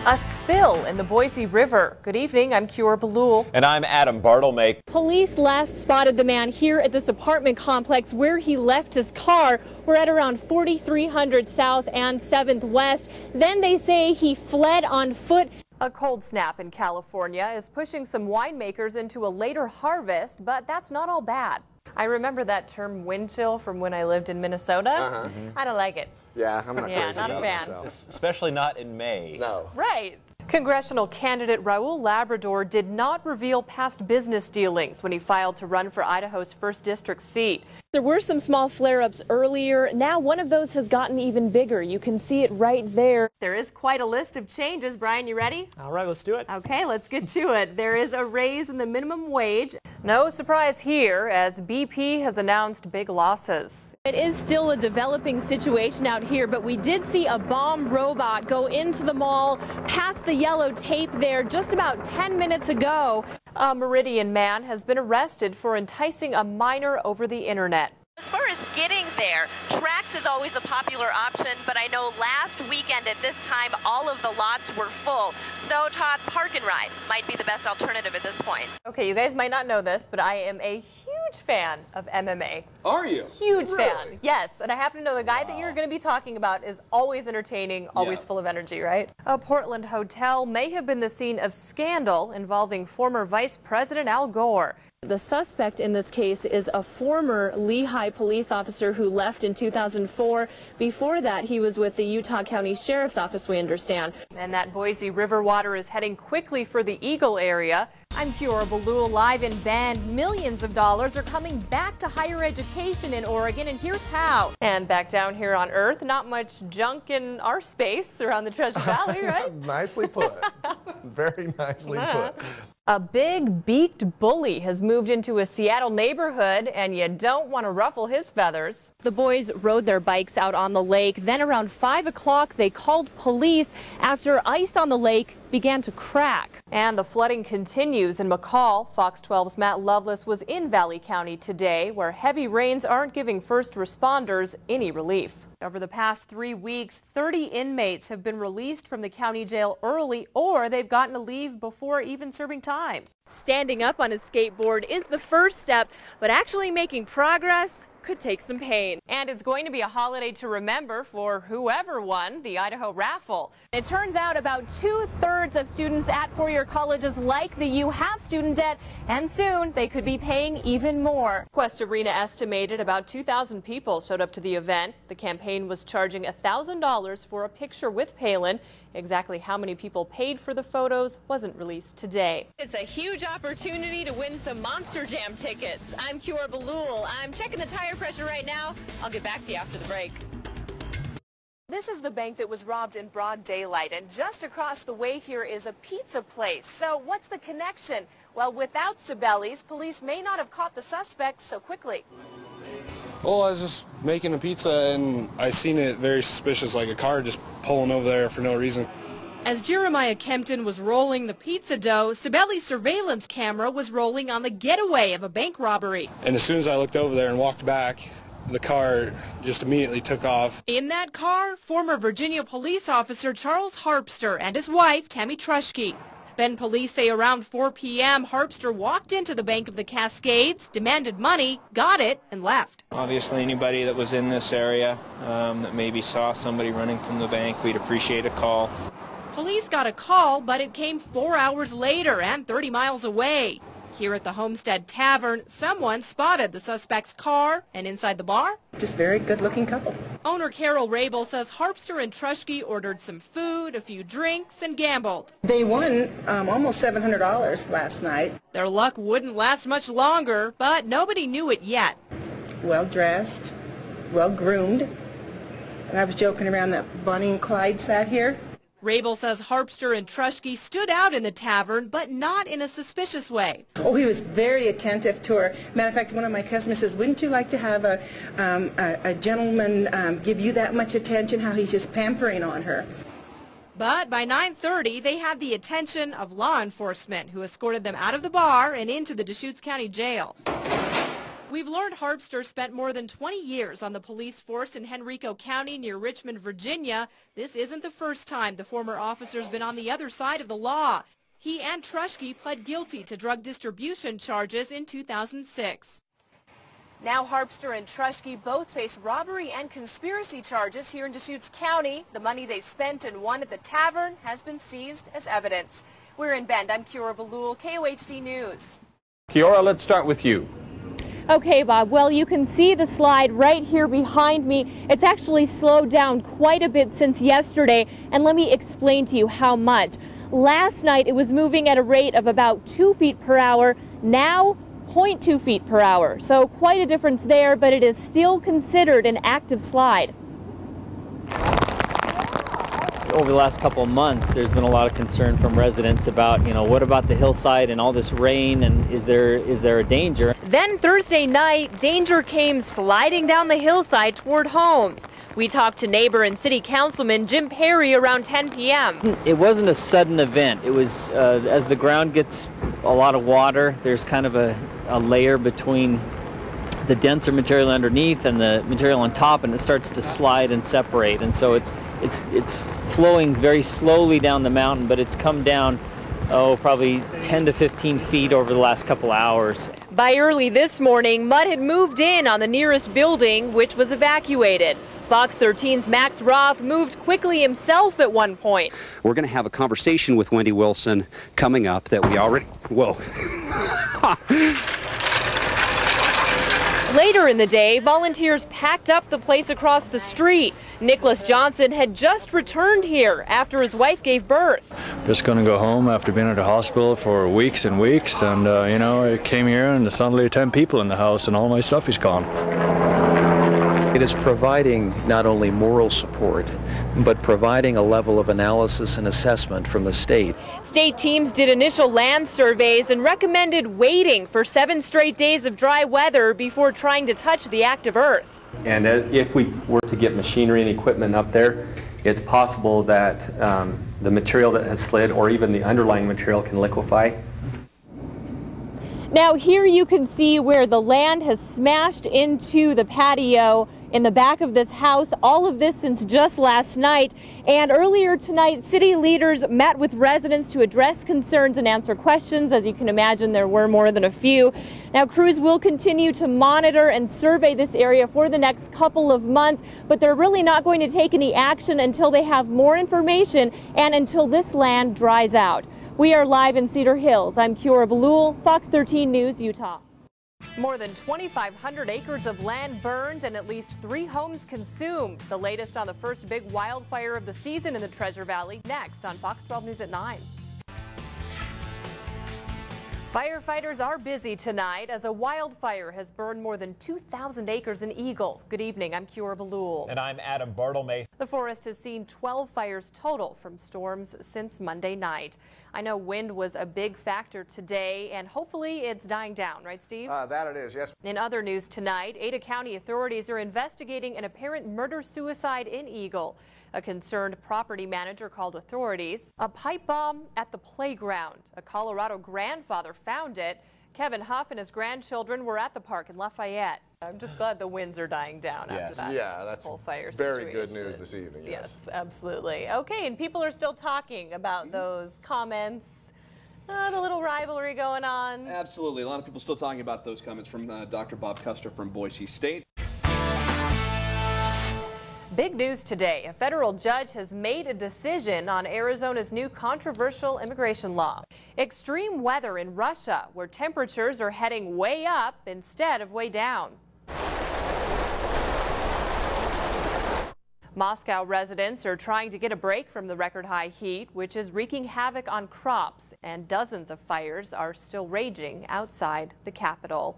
A spill in the Boise River. Good evening, I'm Kiora Balul. And I'm Adam Bartlemake. Police last spotted the man here at this apartment complex where he left his car. We're at around 4300 South and 7th West. Then they say he fled on foot. A cold snap in California is pushing some winemakers into a later harvest, but that's not all bad. I remember that term wind chill from when I lived in Minnesota. I don't like it. Yeah, I'm not crazy not a about fan. myself. Especially not in May. No. Right. Congressional candidate Raul Labrador did not reveal past business dealings when he filed to run for Idaho's 1st District seat. There were some small flare-ups earlier. Now one of those has gotten even bigger. You can see it right there. There is quite a list of changes. Brian, you ready? All right, let's do it. Okay, let's get to it. There is a raise in the minimum wage. No surprise here, as BP has announced big losses. It is still a developing situation out here, but we did see a bomb robot go into the mall past the yellow tape there just about 10 minutes ago. A Meridian man has been arrested for enticing a minor over the internet. As far as getting there, Trax is always a popular option, but I know last weekend at this time all of the lots were full. So Todd, Park and Ride might be the best alternative at this point. Okay, you guys might not know this, but I am a huge fan of MMA. Are you? Huge fan, yes. And I happen to know the guy that you're going to be talking about is always entertaining, always full of energy, right? A Portland hotel may have been the scene of scandal involving former Vice President Al Gore. The suspect in this case is a former Lehigh police officer who left in 2004. Before that, he was with the Utah County Sheriff's Office, we understand. And that Boise River water is heading quickly for the Eagle area. I'm Kiora Balul, live in Bend. Millions of dollars are coming back to higher education in Oregon, and here's how. And back down here on Earth, not much junk in our space around the Treasure Valley, right? Nicely put. Very nicely put. A big beaked bully has moved into a Seattle neighborhood, and you don't want to ruffle his feathers. The boys rode their bikes out on the lake. Then around 5 o'clock, they called police after ice on the lake began to crack. And the flooding continues in McCall. Fox 12's Matt Loveless was in Valley County today, where heavy rains aren't giving first responders any relief. Over the past 3 weeks, 30 inmates have been released from the county jail early, or they've gotten to leave before even serving time. Standing up on his skateboard is the first step, but actually making progress could take some pain. And it's going to be a holiday to remember for whoever won the Idaho raffle. It turns out about 2/3 of students at four-year colleges like the U have student debt, and soon they could be paying even more. Quest Arena estimated about 2,000 people showed up to the event. The campaign was charging $1,000 for a picture with Palin. Exactly how many people paid for the photos wasn't released today. It's a huge opportunity to win some Monster Jam tickets. I'm Kiora Balul. I'm checking the tire pressure right now. I'll get back to you after the break. This is the bank that was robbed in broad daylight, and just across the way here is a pizza place. So what's the connection? Well, without Sibeli's, police may not have caught the suspects so quickly. Well, I was just making a pizza and I seen it very suspicious, like a car just pulling over there for no reason. As Jeremiah Kempton was rolling the pizza dough, Sibeli's surveillance camera was rolling on the getaway of a bank robbery. And as soon as I looked over there and walked back, the car just immediately took off. In that car, former Virginia police officer Charles Harpster and his wife, Tammy Trushke. Bend police say around 4 p.m., Harpster walked into the Bank of the Cascades, demanded money, got it, and left. Obviously, anybody that was in this area that maybe saw somebody running from the bank, we'd appreciate a call. Police got a call, but it came 4 hours later and 30 miles away. Here at the Homestead Tavern, someone spotted the suspect's car, and inside the bar, just very good-looking couple. Owner Carol Rabel says Harpster and Trushke ordered some food, a few drinks, and gambled. They won almost $700 last night. Their luck wouldn't last much longer, but nobody knew it yet. Well-dressed, well-groomed, and I was joking around that Bonnie and Clyde sat here. Rabel says Harpster and Trushke stood out in the tavern, but not in a suspicious way. Oh, he was very attentive to her. Matter of fact, one of my customers says, wouldn't you like to have a gentleman give you that much attention, how he's just pampering on her. But by 9:30, they had the attention of law enforcement, who escorted them out of the bar and into the Deschutes County Jail. We've learned Harpster spent more than 20 years on the police force in Henrico County near Richmond, Virginia. This isn't the first time the former officer's been on the other side of the law. He and Trushke pled guilty to drug distribution charges in 2006. Now Harpster and Trushke both face robbery and conspiracy charges here in Deschutes County. The money they spent and won at the tavern has been seized as evidence. We're in Bend. I'm Kiora Balul, KOHD News. Kiora, let's start with you. Okay, Bob. Well, you can see the slide right here behind me. It's actually slowed down quite a bit since yesterday, and let me explain to you how much. Last night, it was moving at a rate of about 2 feet per hour. Now, 0.2 feet per hour. So quite a difference there, but it is still considered an active slide. Over the last couple of months, there's been a lot of concern from residents about, what about the hillside and all this rain, and is there a danger? Then Thursday night, danger came sliding down the hillside toward homes. We talked to neighbor and city councilman Jim Perry around 10 p.m. It wasn't a sudden event. It was, as the ground gets a lot of water, there's kind of a layer between the denser material underneath and the material on top, and it starts to slide and separate. And so it's flowing very slowly down the mountain, but it's come down, probably 10 to 15 feet over the last couple hours. By early this morning, mud had moved in on the nearest building, which was evacuated. Fox 13's Max Roth moved quickly himself at one point. We're going to have a conversation with Wendy Wilson coming up that we already... Whoa. Later in the day, volunteers packed up the place across the street. Nicholas Johnson had just returned here after his wife gave birth. Just going to go home after being at the hospital for weeks and weeks, and I came here and there's suddenly 10 people in the house and all my stuff is gone. It is providing not only moral support, but providing a level of analysis and assessment from the state. State teams did initial land surveys and recommended waiting for 7 straight days of dry weather before trying to touch the active earth. And if we were to get machinery and equipment up there, it's possible that the material that has slid or even the underlying material can liquefy. Now here you can see where the land has smashed into the patio in the back of this house, all of this since just last night. And earlier tonight, city leaders met with residents to address concerns and answer questions. As you can imagine, there were more than a few. Now, crews will continue to monitor and survey this area for the next couple of months, but they're really not going to take any action until they have more information and until this land dries out. We are live in Cedar Hills. I'm Kiora Balul, Fox 13 News, Utah. More than 2,500 acres of land burned and at least 3 homes consumed. The latest on the first big wildfire of the season in the Treasure Valley, next on Fox 12 News at 9. Firefighters are busy tonight as a wildfire has burned more than 2,000 acres in Eagle. Good evening, I'm Kiora Balul. And I'm Adam Bartlemay. The forest has seen 12 fires total from storms since Monday night. I know wind was a big factor today, and hopefully it's dying down, right, Steve? That it is, yes. In other news tonight, Ada County authorities are investigating an apparent murder-suicide in Eagle. A concerned property manager called authorities. A pipe bomb at the playground. A Colorado grandfather found it. Kevin Huff and his grandchildren were at the park in Lafayette. I'm just glad the winds are dying down after that. Yeah, that's whole fire very situation. good news this evening. Yes, absolutely. Okay, and people are still talking about those comments. The little rivalry going on. Absolutely. A lot of people still talking about those comments from Dr. Bob Custer from Boise State. Big news today. A federal judge has made a decision on Arizona's new controversial immigration law. Extreme weather in Russia, where temperatures are heading way up instead of way down. Moscow residents are trying to get a break from the record high heat, which is wreaking havoc on crops, and dozens of fires are still raging outside the capital.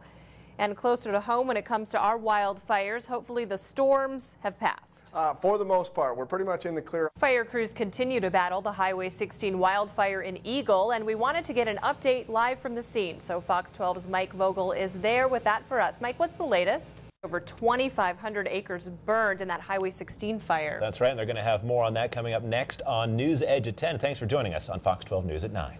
And closer to home when it comes to our wildfires, hopefully the storms have passed. For the most part, we're pretty much in the clear. Fire crews continue to battle the Highway 16 wildfire in Eagle, and we wanted to get an update live from the scene. So Fox 12's Mike Vogel is there with that for us. Mike, what's the latest? Over 2,500 acres burned in that Highway 16 fire. That's right, and they're going to have more on that coming up next on News Edge at 10. Thanks for joining us on Fox 12 News at 9.